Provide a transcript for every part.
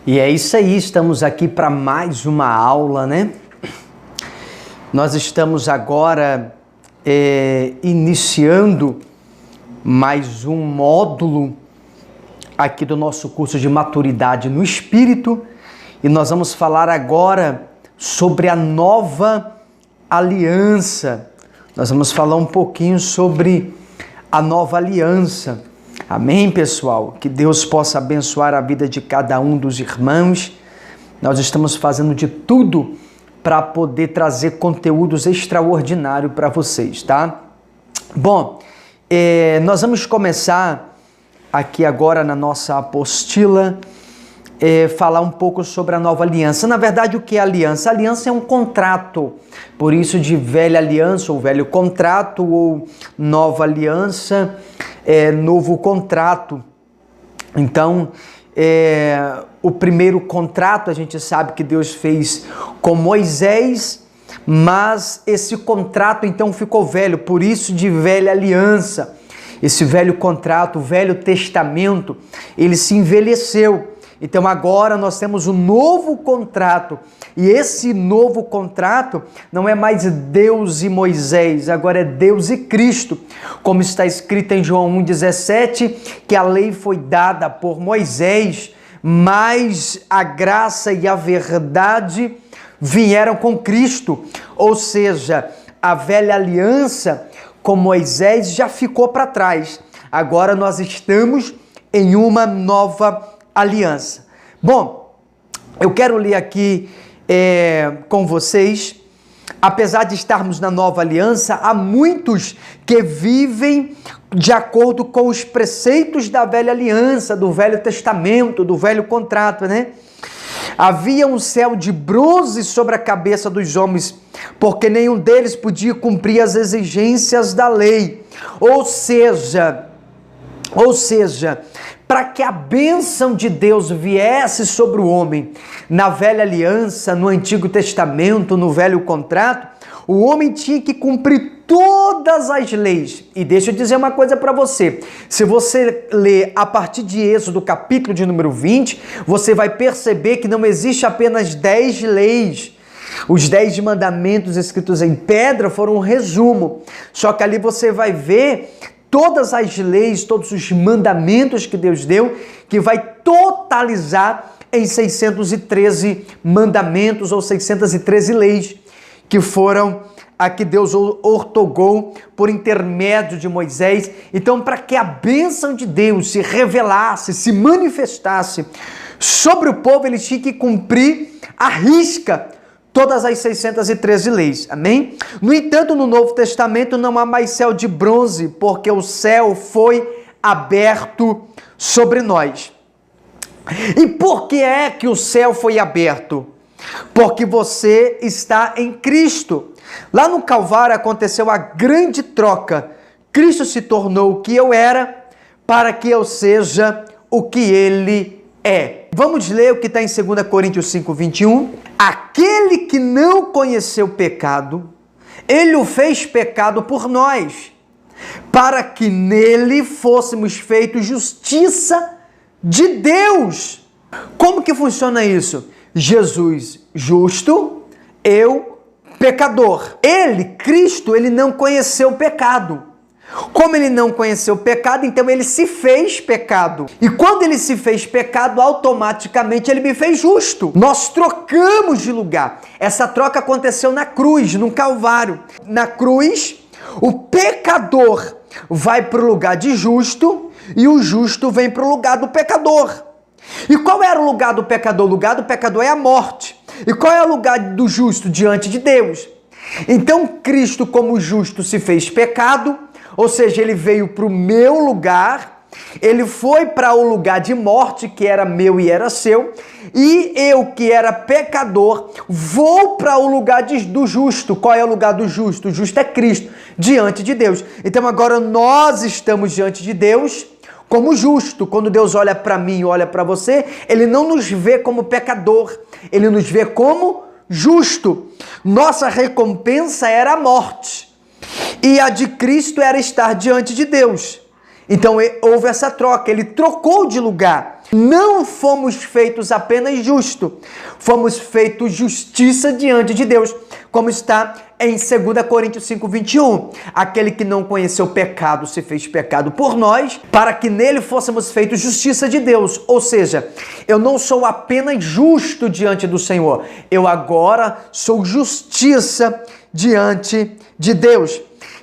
E é isso aí, estamos aqui para mais uma aula, né? Nós estamos agora iniciando mais um módulo aqui do nosso curso de Maturidade no Espírito e nós vamos falar agora sobre a nova aliança. Nós vamos falar um pouquinho sobre a nova aliança. Amém, pessoal? Que Deus possa abençoar a vida de cada um dos irmãos. Nós estamos fazendo de tudo para poder trazer conteúdos extraordinários para vocês, tá? Bom, nós vamos começar aqui agora na nossa apostila, falar um pouco sobre a nova aliança. Na verdade, o que é aliança? A aliança é um contrato, por isso de velha aliança ou velho contrato, ou nova aliança, novo contrato. Então, o primeiro contrato a gente sabe que Deus fez com Moisés, mas esse contrato então ficou velho, por isso de velha aliança. Esse velho contrato, o Velho Testamento, ele se envelheceu. Então agora nós temos um novo contrato, e esse novo contrato não é mais Deus e Moisés, agora é Deus e Cristo, como está escrito em João 1,17, que a lei foi dada por Moisés, mas a graça e a verdade vieram com Cristo, ou seja, a velha aliança com Moisés já ficou para trás, agora nós estamos em uma nova aliança. Bom, eu quero ler aqui com vocês, apesar de estarmos na nova aliança, há muitos que vivem de acordo com os preceitos da velha aliança, do Velho Testamento, do velho contrato, né? Havia um céu de bronze sobre a cabeça dos homens, porque nenhum deles podia cumprir as exigências da lei. Ou seja, para que a bênção de Deus viesse sobre o homem na velha aliança, no Antigo Testamento, no velho contrato, o homem tinha que cumprir todas as leis. E deixa eu dizer uma coisa para você. Se você ler a partir de Êxodo, capítulo de número 20, você vai perceber que não existe apenas 10 leis. Os 10 mandamentos escritos em pedra foram um resumo. Só que ali você vai ver todas as leis, todos os mandamentos que Deus deu, que vai totalizar em 613 mandamentos ou 613 leis, que foram a que Deus ortogou por intermédio de Moisés. Então, para que a bênção de Deus se revelasse, se manifestasse sobre o povo, ele tinha que cumprir à risca todas as 613 leis, amém? No entanto, no Novo Testamento não há mais céu de bronze, porque o céu foi aberto sobre nós. E por que é que o céu foi aberto? Porque você está em Cristo. Lá no Calvário aconteceu a grande troca. Cristo se tornou o que eu era, para que eu seja o que ele é. Vamos ler o que está em 2 Coríntios 5:21. Aquele que não conheceu o pecado, ele o fez pecado por nós, para que nele fôssemos feitos justiça de Deus. Como que funciona isso? Jesus justo, eu pecador. Ele, Cristo, ele não conheceu o pecado. Como ele não conheceu o pecado, então ele se fez pecado. E quando ele se fez pecado, automaticamente ele me fez justo. Nós trocamos de lugar. Essa troca aconteceu na cruz, no Calvário. Na cruz, o pecador vai para o lugar de justo e o justo vem para o lugar do pecador. E qual era o lugar do pecador? O lugar do pecador é a morte. E qual é o lugar do justo diante de Deus? Então Cristo, como justo, se fez pecado, ou seja, ele veio para o meu lugar, ele foi para o lugar de morte, que era meu e era seu, e eu, que era pecador, vou para o lugar do justo. Qual é o lugar do justo? O justo é Cristo, diante de Deus. Então agora nós estamos diante de Deus como justo. Quando Deus olha para mim e olha para você, ele não nos vê como pecador, ele nos vê como justo. Nossa recompensa era a morte. E a de Cristo era estar diante de Deus. Então houve essa troca, ele trocou de lugar. Não fomos feitos apenas justos, fomos feitos justiça diante de Deus, como está em 2 Coríntios 5:21. Aquele que não conheceu o pecado se fez pecado por nós, para que nele fôssemos feitos justiça de Deus. Ou seja, eu não sou apenas justo diante do Senhor, eu agora sou justiça diante de Deus.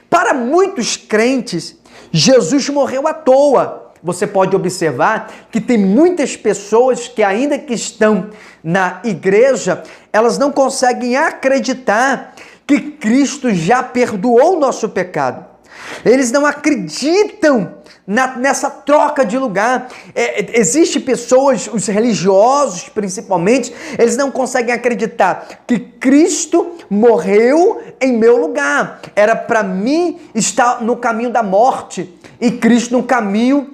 Para muitos crentes, Jesus morreu à toa. Você pode observar que tem muitas pessoas que ainda que estão na igreja, elas não conseguem acreditar que Cristo já perdoou o nosso pecado. Eles não acreditam nessa troca de lugar. Existem pessoas, os religiosos principalmente, eles não conseguem acreditar que Cristo morreu em meu lugar. Era para mim estar no caminho da morte e Cristo no caminho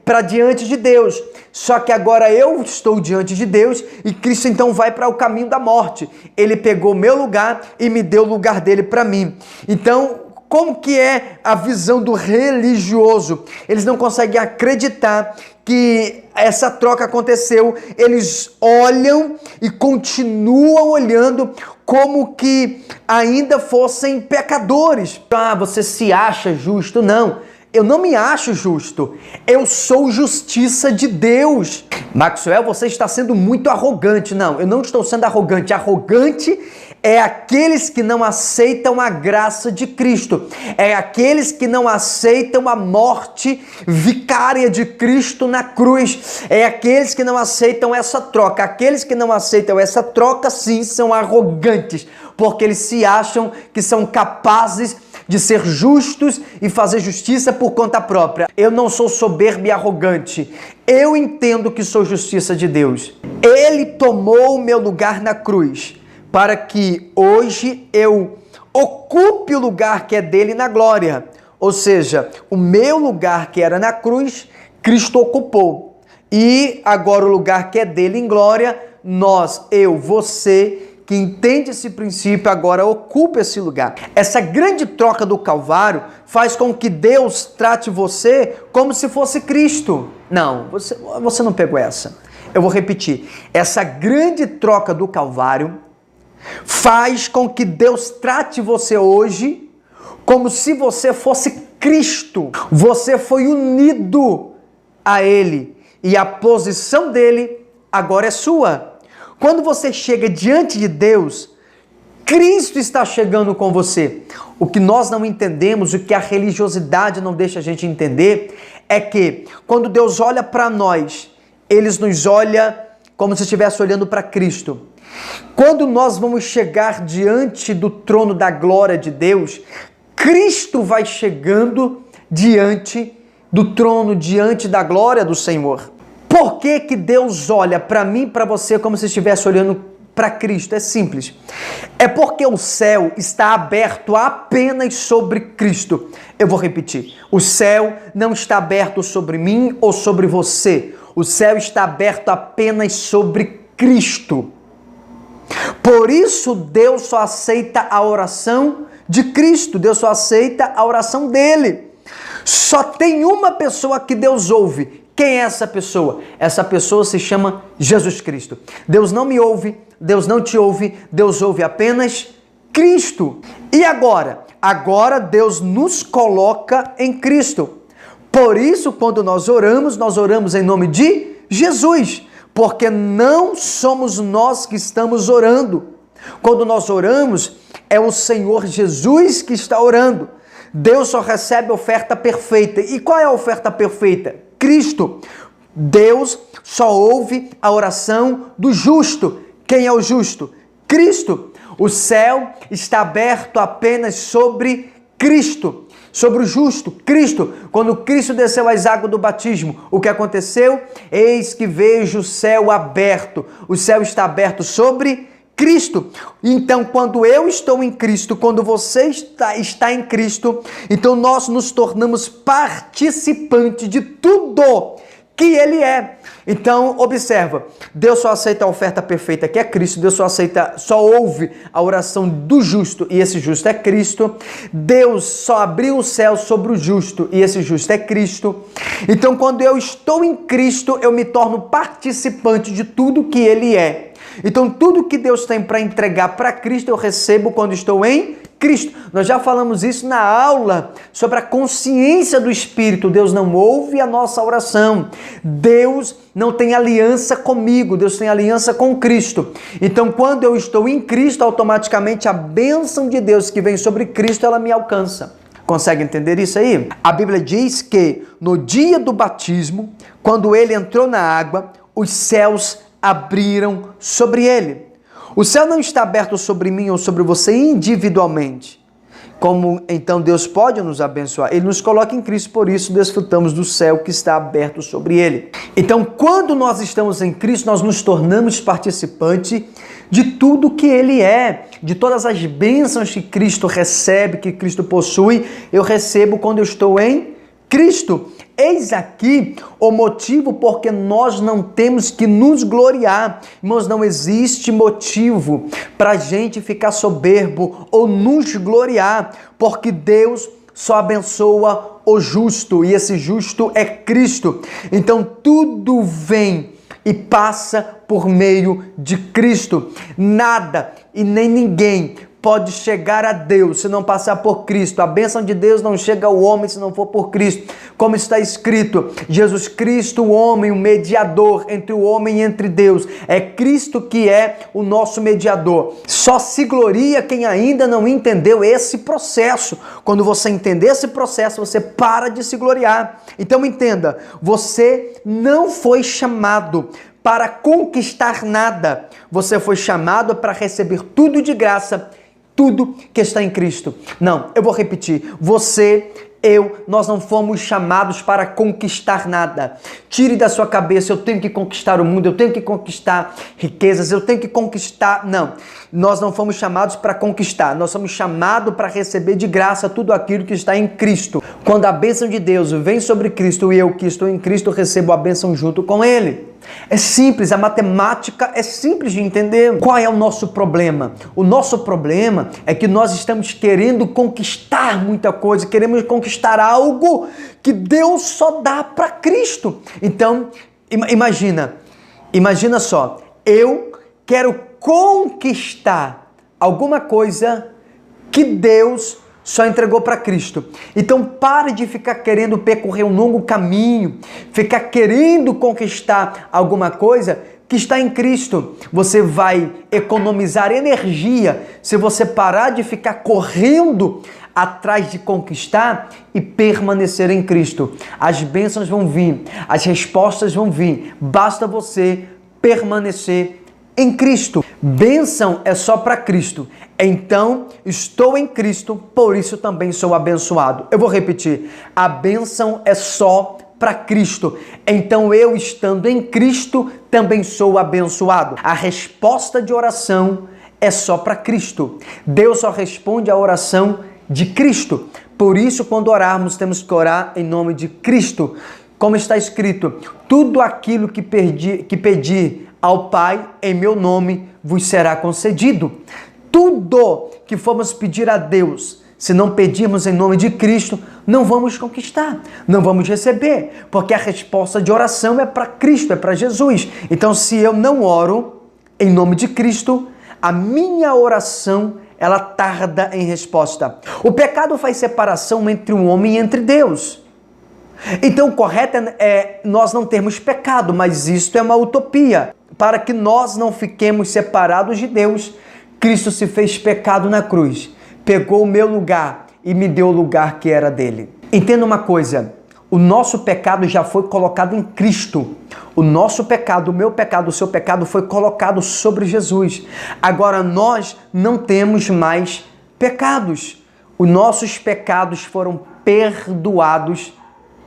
para diante de Deus. Só que agora eu estou diante de Deus e Cristo então vai para o caminho da morte. Ele pegou meu lugar e me deu o lugar dele para mim. Então, como que é a visão do religioso? Eles não conseguem acreditar que essa troca aconteceu. Eles olham e continuam olhando como que ainda fossem pecadores. Ah, você se acha justo? Não. Eu não me acho justo, eu sou justiça de Deus. Maxwell, você está sendo muito arrogante. Não, eu não estou sendo arrogante. Arrogante é aqueles que não aceitam a graça de Cristo. É aqueles que não aceitam a morte vicária de Cristo na cruz. É aqueles que não aceitam essa troca. Aqueles que não aceitam essa troca, sim, são arrogantes, porque eles se acham que são capazes de ser justos e fazer justiça por conta própria. Eu não sou soberbo e arrogante. Eu entendo que sou justiça de Deus. Ele tomou o meu lugar na cruz para que hoje eu ocupe o lugar que é dele na glória. Ou seja, o meu lugar que era na cruz, Cristo ocupou. E agora o lugar que é dele em glória, nós, eu, você, que entende esse princípio, agora ocupa esse lugar. Essa grande troca do Calvário faz com que Deus trate você como se fosse Cristo. Não, você não pegou essa. Eu vou repetir. Essa grande troca do Calvário faz com que Deus trate você hoje como se você fosse Cristo. Você foi unido a Ele e a posição dele agora é sua. Quando você chega diante de Deus, Cristo está chegando com você. O que nós não entendemos, o que a religiosidade não deixa a gente entender, é que quando Deus olha para nós, Ele nos olha como se estivesse olhando para Cristo. Quando nós vamos chegar diante do trono da glória de Deus, Cristo vai chegando diante do trono, diante da glória do Senhor. Por que que Deus olha para mim e para você como se estivesse olhando para Cristo? É simples. É porque o céu está aberto apenas sobre Cristo. Eu vou repetir. O céu não está aberto sobre mim ou sobre você. O céu está aberto apenas sobre Cristo. Por isso, Deus só aceita a oração de Cristo. Deus só aceita a oração dele. Só tem uma pessoa que Deus ouve. Quem é essa pessoa? Essa pessoa se chama Jesus Cristo. Deus não me ouve, Deus não te ouve, Deus ouve apenas Cristo. E agora? Agora Deus nos coloca em Cristo. Por isso, quando nós oramos em nome de Jesus, porque não somos nós que estamos orando. Quando nós oramos, é o Senhor Jesus que está orando. Deus só recebe a oferta perfeita. E qual é a oferta perfeita? Cristo. Deus só ouve a oração do justo. Quem é o justo? Cristo. O céu está aberto apenas sobre Cristo, sobre o justo, Cristo. Quando Cristo desceu às águas do batismo, o que aconteceu? Eis que vejo o céu aberto. O céu está aberto sobre Cristo. Então, quando eu estou em Cristo, quando você está em Cristo, então nós nos tornamos participantes de tudo que ele é. Então, observa, Deus só aceita a oferta perfeita que é Cristo, Deus só ouve a oração do justo e esse justo é Cristo. Deus só abriu o céu sobre o justo e esse justo é Cristo. Então, quando eu estou em Cristo, eu me torno participante de tudo que ele é. Então, tudo que Deus tem para entregar para Cristo, eu recebo quando estou em Cristo. Nós já falamos isso na aula sobre a consciência do Espírito. Deus não ouve a nossa oração. Deus não tem aliança comigo. Deus tem aliança com Cristo. Então, quando eu estou em Cristo, automaticamente a bênção de Deus que vem sobre Cristo, ela me alcança. Consegue entender isso aí? A Bíblia diz que no dia do batismo, quando ele entrou na água, os céus abriram sobre ele. O céu não está aberto sobre mim ou sobre você individualmente. Como então Deus pode nos abençoar? Ele nos coloca em Cristo, por isso desfrutamos do céu que está aberto sobre ele. Então, quando nós estamos em Cristo, nós nos tornamos participantes de tudo que ele é, de todas as bênçãos que Cristo recebe, que Cristo possui, eu recebo quando eu estou em Cristo. Eis aqui o motivo porque nós não temos que nos gloriar. Irmãos, não existe motivo para a gente ficar soberbo ou nos gloriar, porque Deus só abençoa o justo e esse justo é Cristo. Então tudo vem e passa por meio de Cristo. Nada e nem ninguém pode chegar a Deus se não passar por Cristo. A bênção de Deus não chega ao homem se não for por Cristo. Como está escrito, Jesus Cristo, o homem, o mediador entre o homem e entre Deus. É Cristo que é o nosso mediador. Só se gloria quem ainda não entendeu esse processo. Quando você entender esse processo, você para de se gloriar. Então entenda, você não foi chamado para conquistar nada. Você foi chamado para receber tudo de graça, tudo que está em Cristo. Não, eu vou repetir. Nós não fomos chamados para conquistar nada. Tire da sua cabeça, eu tenho que conquistar o mundo, eu tenho que conquistar riquezas, eu tenho que conquistar... Não, nós não fomos chamados para conquistar, nós somos chamados para receber de graça tudo aquilo que está em Cristo. Quando a bênção de Deus vem sobre Cristo e eu que estou em Cristo, recebo a bênção junto com Ele. É simples, a matemática é simples de entender. Qual é o nosso problema? O nosso problema é que nós estamos querendo conquistar muita coisa, queremos conquistar algo que Deus só dá para Cristo. Então, imagina só, eu quero conquistar alguma coisa que Deus só entregou para Cristo. Então pare de ficar querendo percorrer um longo caminho, ficar querendo conquistar alguma coisa que está em Cristo. Você vai economizar energia se você parar de ficar correndo atrás de conquistar e permanecer em Cristo. As bênçãos vão vir, as respostas vão vir, basta você permanecer em Cristo. Bênção é só para Cristo. Então, estou em Cristo, por isso também sou abençoado. Eu vou repetir. A bênção é só para Cristo. Então, eu estando em Cristo, também sou abençoado. A resposta de oração é só para Cristo. Deus só responde a oração de Cristo. Por isso, quando orarmos, temos que orar em nome de Cristo. Como está escrito, tudo aquilo que pedir ao Pai em meu nome vos será concedido. Tudo que formos pedir a Deus, se não pedirmos em nome de Cristo, não vamos conquistar, não vamos receber, porque a resposta de oração é para Cristo, é para Jesus. Então, se eu não oro em nome de Cristo, a minha oração, ela tarda em resposta. O pecado faz separação entre o homem e entre Deus. Então, o correto é nós não termos pecado, mas isto é uma utopia. Para que nós não fiquemos separados de Deus, Cristo se fez pecado na cruz, pegou o meu lugar e me deu o lugar que era dele. Entenda uma coisa, o nosso pecado já foi colocado em Cristo. O nosso pecado, o meu pecado, o seu pecado foi colocado sobre Jesus. Agora nós não temos mais pecados. Os nossos pecados foram perdoados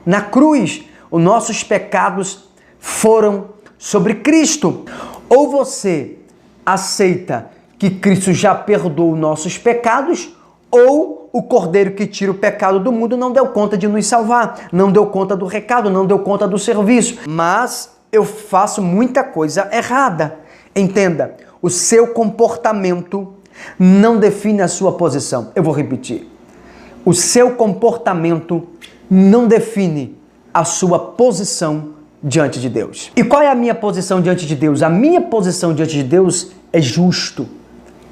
na cruz. Os nossos pecados foram sobre Cristo. Ou você aceita que Cristo já perdoou nossos pecados, ou o Cordeiro que tira o pecado do mundo não deu conta de nos salvar, não deu conta do recado, não deu conta do serviço. Mas eu faço muita coisa errada. Entenda, o seu comportamento não define a sua posição. Eu vou repetir. O seu comportamento não define a sua posição diante de Deus. E qual é a minha posição diante de Deus? A minha posição diante de Deus é justo,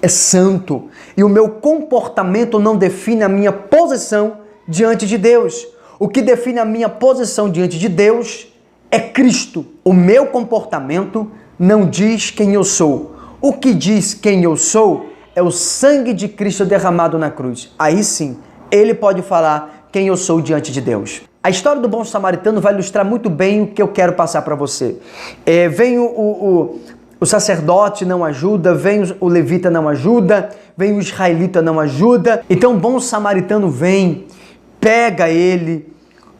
é santo. E o meu comportamento não define a minha posição diante de Deus. O que define a minha posição diante de Deus é Cristo. O meu comportamento não diz quem eu sou. O que diz quem eu sou é o sangue de Cristo derramado na cruz. Aí sim, ele pode falar quem eu sou diante de Deus. A história do bom samaritano vai ilustrar muito bem o que eu quero passar para você. Vem o sacerdote, não ajuda, vem o levita, não ajuda, vem o israelita, não ajuda. Então o bom samaritano vem, pega ele,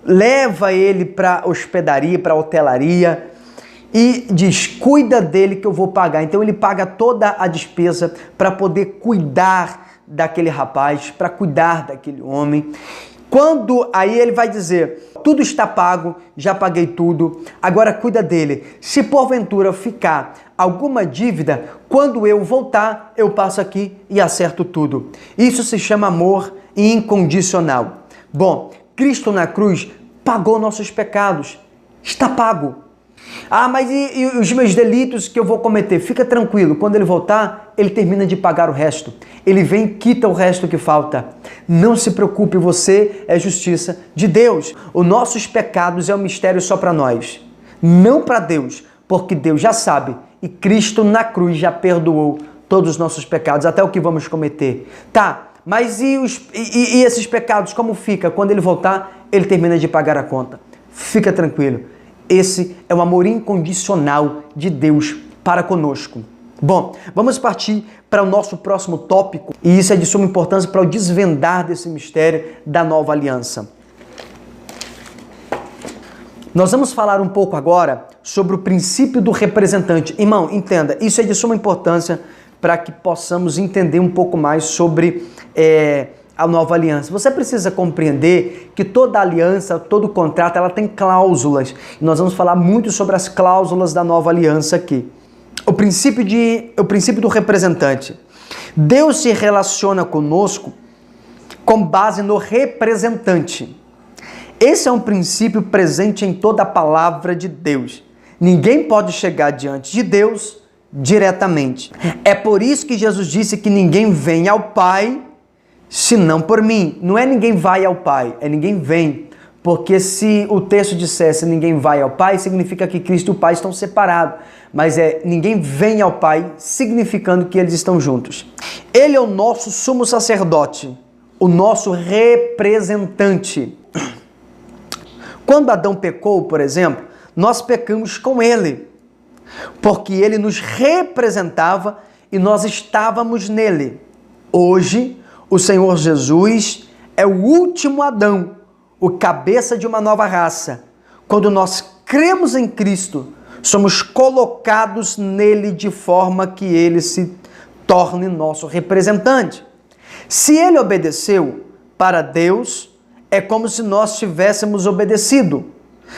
leva ele para a hospedaria, para a hotelaria e diz, cuida dele que eu vou pagar. Então ele paga toda a despesa para poder cuidar daquele rapaz, para cuidar daquele homem. Quando aí ele vai dizer, tudo está pago, já paguei tudo, agora cuida dele. Se porventura ficar alguma dívida, quando eu voltar, eu passo aqui e acerto tudo. Isso se chama amor incondicional. Bom, Cristo na cruz pagou nossos pecados, está pago. Ah, mas e os meus delitos que eu vou cometer? Fica tranquilo, quando ele voltar, ele termina de pagar o resto. Ele vem e quita o resto que falta. Não se preocupe, você é justiça de Deus. Os nossos pecados é um mistério só para nós, não para Deus, porque Deus já sabe e Cristo na cruz já perdoou todos os nossos pecados, até o que vamos cometer. Tá, mas e esses pecados, como fica? Quando ele voltar, ele termina de pagar a conta. Fica tranquilo. Esse é o amor incondicional de Deus para conosco. Bom, vamos partir para o nosso próximo tópico, e isso é de suma importância para o desvendar desse mistério da nova aliança. Nós vamos falar um pouco agora sobre o princípio do representante. Irmão, entenda, isso é de suma importância para que possamos entender um pouco mais sobre a nova aliança. Você precisa compreender que toda aliança, todo contrato, ela tem cláusulas. E nós vamos falar muito sobre as cláusulas da nova aliança aqui. O princípio do representante. Deus se relaciona conosco com base no representante. Esse é um princípio presente em toda a palavra de Deus. Ninguém pode chegar diante de Deus diretamente. É por isso que Jesus disse que ninguém vem ao Pai senão por mim. Não é ninguém vai ao Pai, é ninguém vem. Porque se o texto dissesse ninguém vai ao Pai, significa que Cristo e o Pai estão separados. Mas ninguém vem ao Pai, significando que eles estão juntos. Ele é o nosso sumo sacerdote, o nosso representante. Quando Adão pecou, por exemplo, nós pecamos com ele, porque ele nos representava e nós estávamos nele. Hoje, o Senhor Jesus é o último Adão, o cabeça de uma nova raça. Quando nós cremos em Cristo, somos colocados nele de forma que ele se torne nosso representante. Se ele obedeceu para Deus, é como se nós tivéssemos obedecido.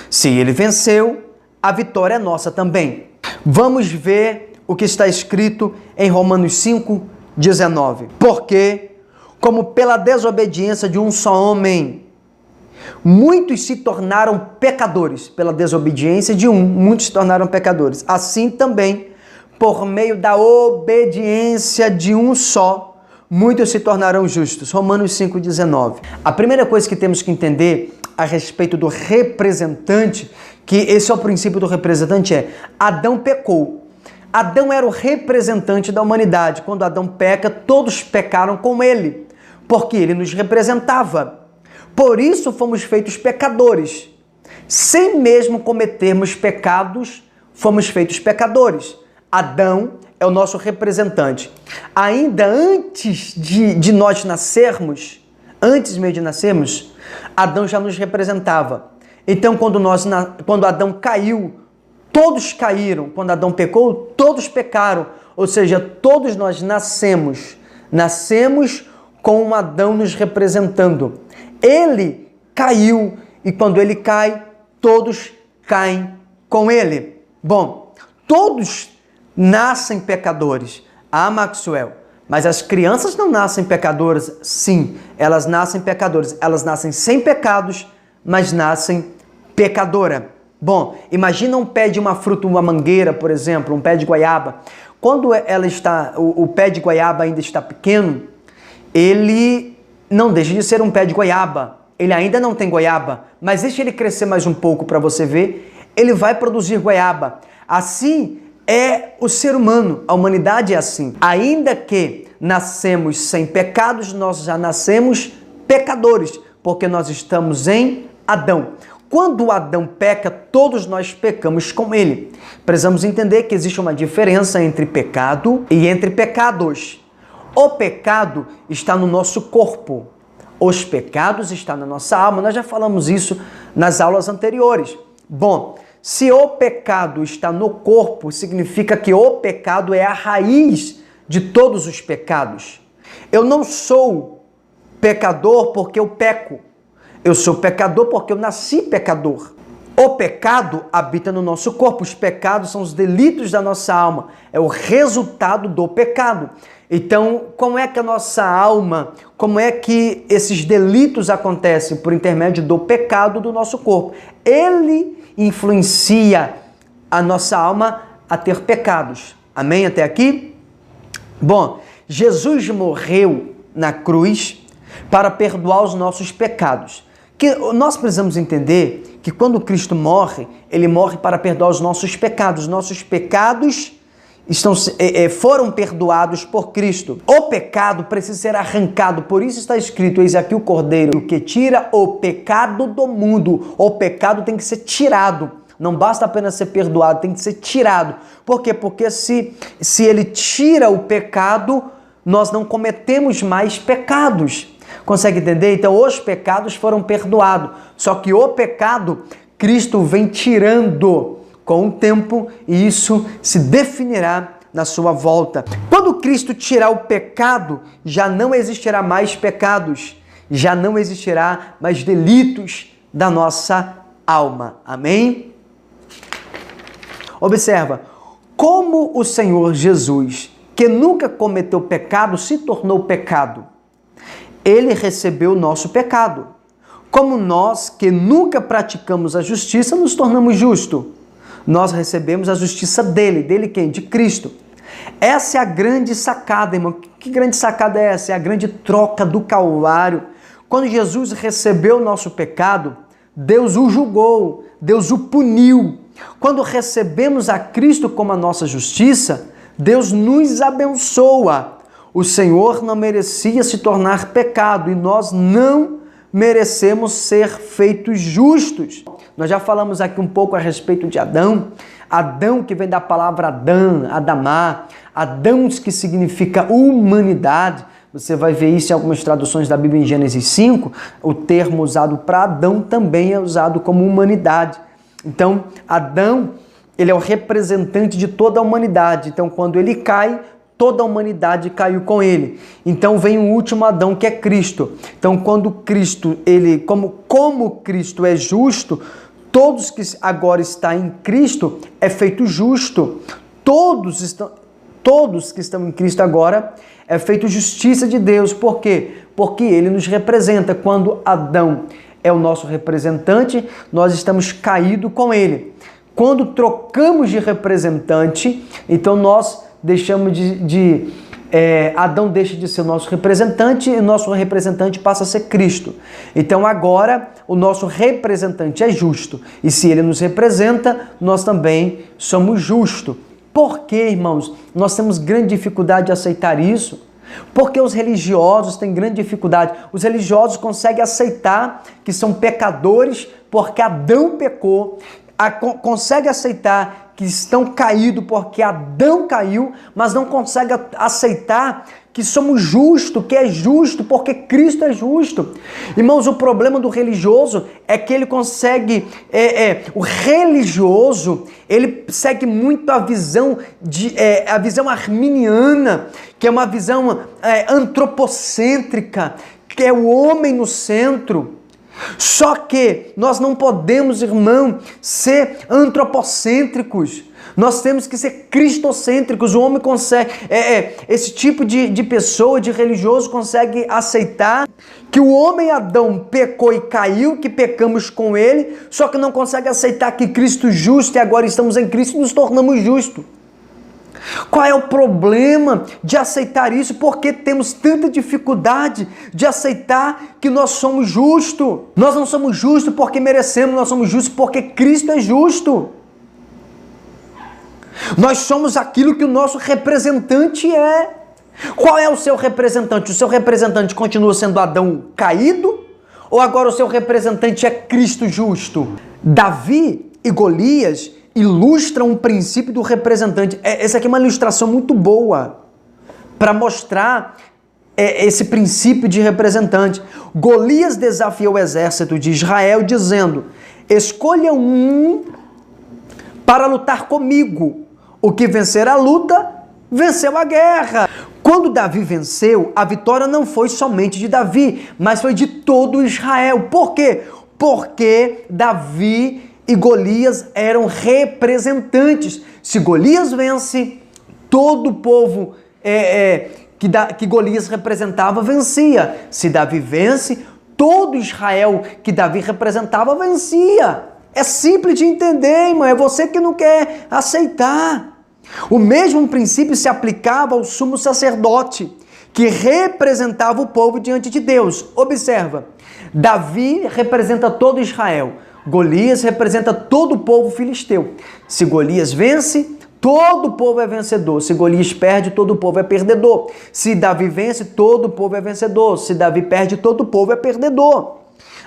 Se ele venceu, a vitória é nossa também. Vamos ver o que está escrito em Romanos 5:19. Porque, como pela desobediência de um só homem, muitos se tornaram pecadores. Pela desobediência de um, muitos se tornaram pecadores. Assim também, por meio da obediência de um só, muitos se tornarão justos. Romanos 5:19. A primeira coisa que temos que entender a respeito do representante, que esse é o princípio do representante, é Adão pecou. Adão era o representante da humanidade. Quando Adão peca, todos pecaram com ele, porque ele nos representava. Por isso fomos feitos pecadores. Sem mesmo cometermos pecados, fomos feitos pecadores. Adão é o nosso representante. Ainda antes de nós nascermos, antes mesmo de nascermos, Adão já nos representava. Então, quando Adão caiu, todos caíram. Quando Adão pecou, todos pecaram. Ou seja, todos nós nascemos com Adão nos representando. Ele caiu e quando ele cai, todos caem com ele. Bom, todos nascem pecadores. Ah, Maxwell, mas as crianças não nascem pecadoras? Sim, elas nascem pecadoras. Elas nascem sem pecados, mas nascem pecadora. Bom, imagina um pé de uma fruta, uma mangueira, por exemplo, um pé de goiaba. Quando o pé de goiaba ainda está pequeno, ele não deixa de ser um pé de goiaba. Ele ainda não tem goiaba, mas deixa ele crescer mais um pouco para você ver, ele vai produzir goiaba. Assim é o ser humano, a humanidade é assim. Ainda que nascemos sem pecados, nós já nascemos pecadores, porque nós estamos em Adão. Quando Adão peca, todos nós pecamos com ele. Precisamos entender que existe uma diferença entre pecado e entre pecados. O pecado está no nosso corpo. Os pecados estão na nossa alma. Nós já falamos isso nas aulas anteriores. Bom, se o pecado está no corpo, significa que o pecado é a raiz de todos os pecados. Eu não sou pecador porque eu peco. Eu sou pecador porque eu nasci pecador. O pecado habita no nosso corpo. Os pecados são os delitos da nossa alma. É o resultado do pecado. Então, como é que a nossa alma, como é que esses delitos acontecem? Por intermédio do pecado do nosso corpo. Ele influencia a nossa alma a ter pecados. Amém? Até aqui? Bom, Jesus morreu na cruz para perdoar os nossos pecados. Que nós precisamos entender que quando Cristo morre, ele morre para perdoar os nossos pecados. Nossos pecados foram perdoados por Cristo. O pecado precisa ser arrancado, por isso está escrito, eis aqui o Cordeiro que tira o pecado do mundo. O pecado tem que ser tirado. Não basta apenas ser perdoado, tem que ser tirado. Por quê? Porque se ele tira o pecado, nós não cometemos mais pecados. Consegue entender? Então, os pecados foram perdoados. Só que o pecado, Cristo vem tirando com o tempo e isso se definirá na sua volta. Quando Cristo tirar o pecado, já não existirá mais pecados, já não existirá mais delitos da nossa alma. Amém? Observa, como o Senhor Jesus, que nunca cometeu pecado, se tornou pecado. Ele recebeu o nosso pecado. Como nós, que nunca praticamos a justiça, nos tornamos justos. Nós recebemos a justiça dele. Dele quem? De Cristo. Essa é a grande sacada, irmão. Que grande sacada é essa? É a grande troca do Calvário. Quando Jesus recebeu o nosso pecado, Deus o julgou, Deus o puniu. Quando recebemos a Cristo como a nossa justiça, Deus nos abençoa. O Senhor não merecia se tornar pecado e nós não merecemos ser feitos justos. Nós já falamos aqui um pouco a respeito de Adão. Adão, que vem da palavra Adão, Adamá. Adão, que significa humanidade. Você vai ver isso em algumas traduções da Bíblia em Gênesis 5. O termo usado para Adão também é usado como humanidade. Então, Adão, ele é o representante de toda a humanidade. Então, quando ele cai, toda a humanidade caiu com ele. Então vem o último Adão, que é Cristo. Então quando Cristo, como Cristo é justo, todos que agora estão em Cristo é feito justo. Todos que estão em Cristo agora é feito justiça de Deus. Por quê? Porque ele nos representa. Quando Adão é o nosso representante, nós estamos caídos com ele. Quando trocamos de representante, então nós deixamos Adão deixa de ser o nosso representante e o nosso representante passa a ser Cristo. Então agora o nosso representante é justo. E se ele nos representa, nós também somos justos. Por quê, irmãos? Nós temos grande dificuldade de aceitar isso. Porque os religiosos têm grande dificuldade. Os religiosos conseguem aceitar que são pecadores porque Adão pecou. Consegue aceitar que estão caídos porque Adão caiu, mas não conseguem aceitar que somos justos, que é justo porque Cristo é justo. Irmãos, o problema do religioso é que ele consegue, o religioso, ele segue muito a visão arminiana, que é uma visão antropocêntrica, que é o homem no centro. Só que nós não podemos, irmão, ser antropocêntricos. Nós temos que ser cristocêntricos. O homem consegue, esse tipo de pessoa, de religioso, consegue aceitar que o homem Adão pecou e caiu, que pecamos com ele, só que não consegue aceitar que Cristo justo, e agora estamos em Cristo e nos tornamos justos. Qual é o problema de aceitar isso? Por que temos tanta dificuldade de aceitar que nós somos justos? Nós não somos justos porque merecemos, nós somos justos porque Cristo é justo. Nós somos aquilo que o nosso representante é. Qual é o seu representante? O seu representante continua sendo Adão caído? Ou agora o seu representante é Cristo justo? Davi e Golias ilustram um princípio do representante. Essa aqui é uma ilustração muito boa para mostrar esse princípio de representante. Golias desafiou o exército de Israel dizendo: escolha um para lutar comigo. O que vencer a luta, venceu a guerra. Quando Davi venceu, a vitória não foi somente de Davi, mas foi de todo Israel. Por quê? Porque Davi e Golias eram representantes. Se Golias vence, todo o povo que Golias representava vencia. Se Davi vence, todo Israel que Davi representava vencia. É simples de entender, irmão. É você que não quer aceitar. O mesmo princípio se aplicava ao sumo sacerdote, que representava o povo diante de Deus. Observa, Davi representa todo Israel. Golias representa todo o povo filisteu. Se Golias vence, todo o povo é vencedor. Se Golias perde, todo o povo é perdedor. Se Davi vence, todo o povo é vencedor. Se Davi perde, todo o povo é perdedor.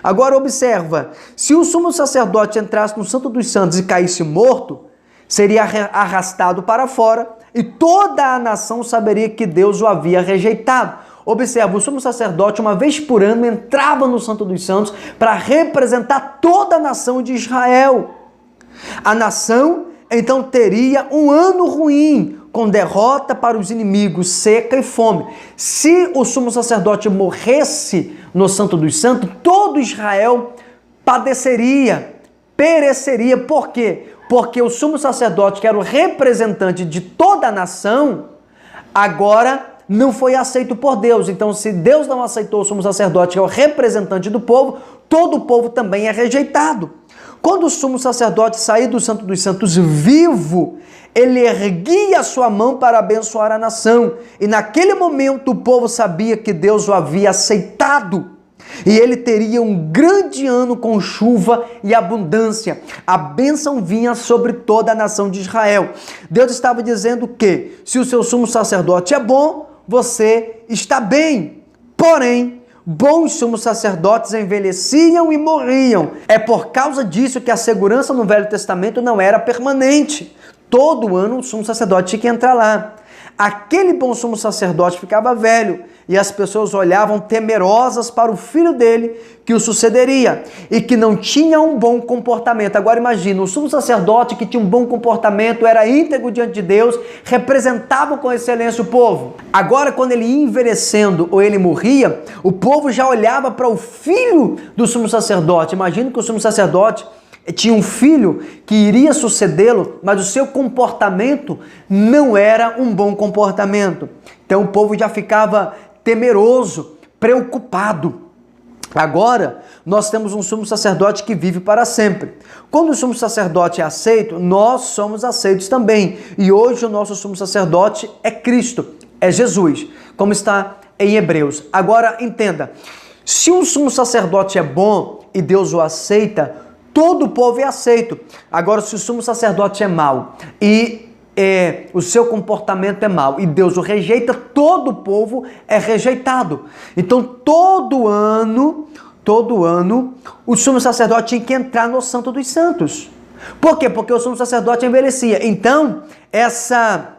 Agora observa, se o sumo sacerdote entrasse no Santo dos Santos e caísse morto, seria arrastado para fora e toda a nação saberia que Deus o havia rejeitado. Observa, o sumo sacerdote, uma vez por ano, entrava no Santo dos Santos para representar toda a nação de Israel. A nação, então, teria um ano ruim, com derrota para os inimigos, seca e fome. Se o sumo sacerdote morresse no Santo dos Santos, todo Israel padeceria, pereceria. Por quê? Porque o sumo sacerdote, que era o representante de toda a nação, agora não foi aceito por Deus. Então, se Deus não aceitou o sumo sacerdote, que é o representante do povo, todo o povo também é rejeitado. Quando o sumo sacerdote saía do Santo dos Santos vivo, ele erguia a sua mão para abençoar a nação. E naquele momento o povo sabia que Deus o havia aceitado. E ele teria um grande ano com chuva e abundância. A bênção vinha sobre toda a nação de Israel. Deus estava dizendo que, se o seu sumo sacerdote é bom, você está bem. Porém, bons sumos sacerdotes envelheciam e morriam. É por causa disso que a segurança no Velho Testamento não era permanente. Todo ano o sumo sacerdote tinha que entrar lá. Aquele bom sumo sacerdote ficava velho e as pessoas olhavam temerosas para o filho dele que o sucederia e que não tinha um bom comportamento. Agora imagina, o sumo sacerdote que tinha um bom comportamento, era íntegro diante de Deus, representava com excelência o povo. Agora, quando ele ia envelhecendo ou ele morria, o povo já olhava para o filho do sumo sacerdote. Imagina que o sumo sacerdote tinha um filho que iria sucedê-lo, mas o seu comportamento não era um bom comportamento. Então o povo já ficava temeroso, preocupado. Agora, nós temos um sumo sacerdote que vive para sempre. Quando o sumo sacerdote é aceito, nós somos aceitos também. E hoje o nosso sumo sacerdote é Cristo, é Jesus, como está em Hebreus. Agora, entenda, se um sumo sacerdote é bom e Deus o aceita, todo o povo é aceito. Agora, se o sumo sacerdote é mau e o seu comportamento é mau e Deus o rejeita, todo o povo é rejeitado. Então, todo ano, o sumo sacerdote tinha que entrar no Santo dos Santos. Por quê? Porque o sumo sacerdote envelhecia. Então, essa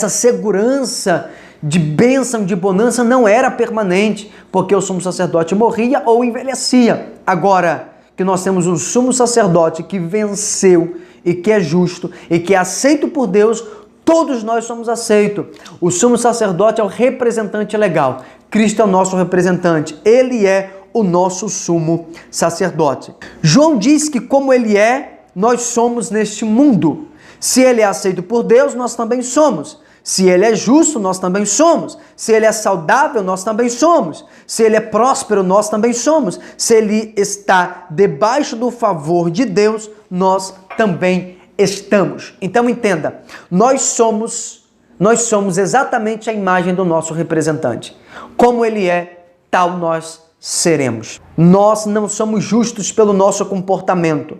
segurança de bênção, de bonança não era permanente, porque o sumo sacerdote morria ou envelhecia. Agora que nós temos um sumo sacerdote que venceu e que é justo e que é aceito por Deus, todos nós somos aceitos. O sumo sacerdote é o representante legal. Cristo é o nosso representante. Ele é o nosso sumo sacerdote. João diz que como ele é, nós somos neste mundo. Se ele é aceito por Deus, nós também somos. Se ele é justo, nós também somos. Se ele é saudável, nós também somos. Se ele é próspero, nós também somos. Se ele está debaixo do favor de Deus, nós também estamos. Então entenda, nós somos exatamente a imagem do nosso representante. Como ele é, tal nós seremos. Nós não somos justos pelo nosso comportamento.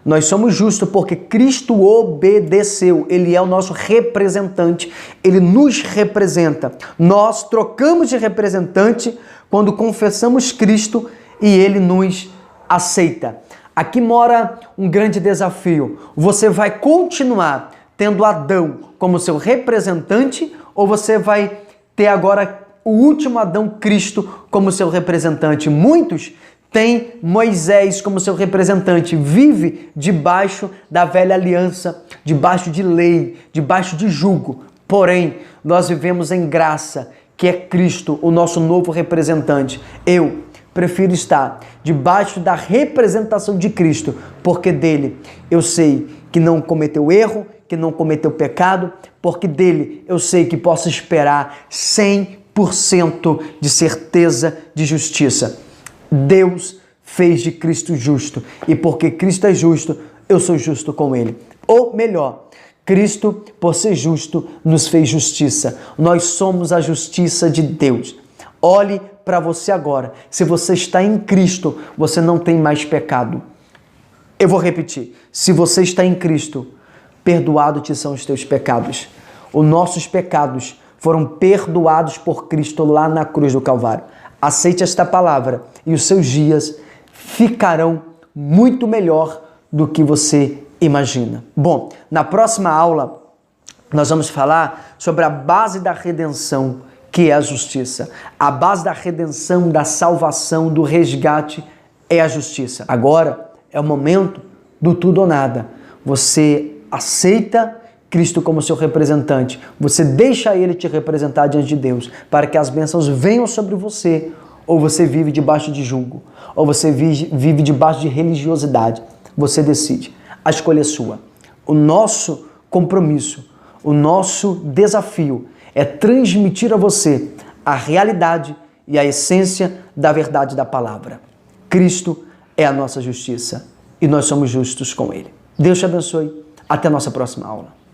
Nós somos justos porque Cristo obedeceu. Ele é o nosso representante. Ele nos representa. Nós trocamos de representante quando confessamos Cristo e ele nos aceita. Aqui mora um grande desafio. Você vai continuar tendo Adão como seu representante ou você vai ter agora o último Adão, Cristo, como seu representante? Muitos têm Moisés como seu representante, vive debaixo da velha aliança, debaixo de lei, debaixo de jugo. Porém, nós vivemos em graça, que é Cristo, o nosso novo representante. Eu prefiro estar debaixo da representação de Cristo, porque dele eu sei que não cometeu erro, que não cometeu pecado, porque dele eu sei que posso esperar 100% de certeza de justiça. Deus fez de Cristo justo, e porque Cristo é justo, eu sou justo com ele. Ou melhor, Cristo, por ser justo, nos fez justiça. Nós somos a justiça de Deus. Olhe para você agora. Se você está em Cristo, você não tem mais pecado. Eu vou repetir. Se você está em Cristo, perdoados te são os teus pecados. Os nossos pecados foram perdoados por Cristo lá na cruz do Calvário. Aceite esta palavra e os seus dias ficarão muito melhor do que você imagina. Bom, na próxima aula nós vamos falar sobre a base da redenção, que é a justiça. A base da redenção, da salvação, do resgate é a justiça. Agora é o momento do tudo ou nada. Você aceita Cristo como seu representante. Você deixa ele te representar diante de Deus para que as bênçãos venham sobre você, ou você vive debaixo de julgo, ou você vive debaixo de religiosidade. Você decide. A escolha é sua. O nosso compromisso, o nosso desafio é transmitir a você a realidade e a essência da verdade da palavra. Cristo é a nossa justiça e nós somos justos com ele. Deus te abençoe. Até a nossa próxima aula.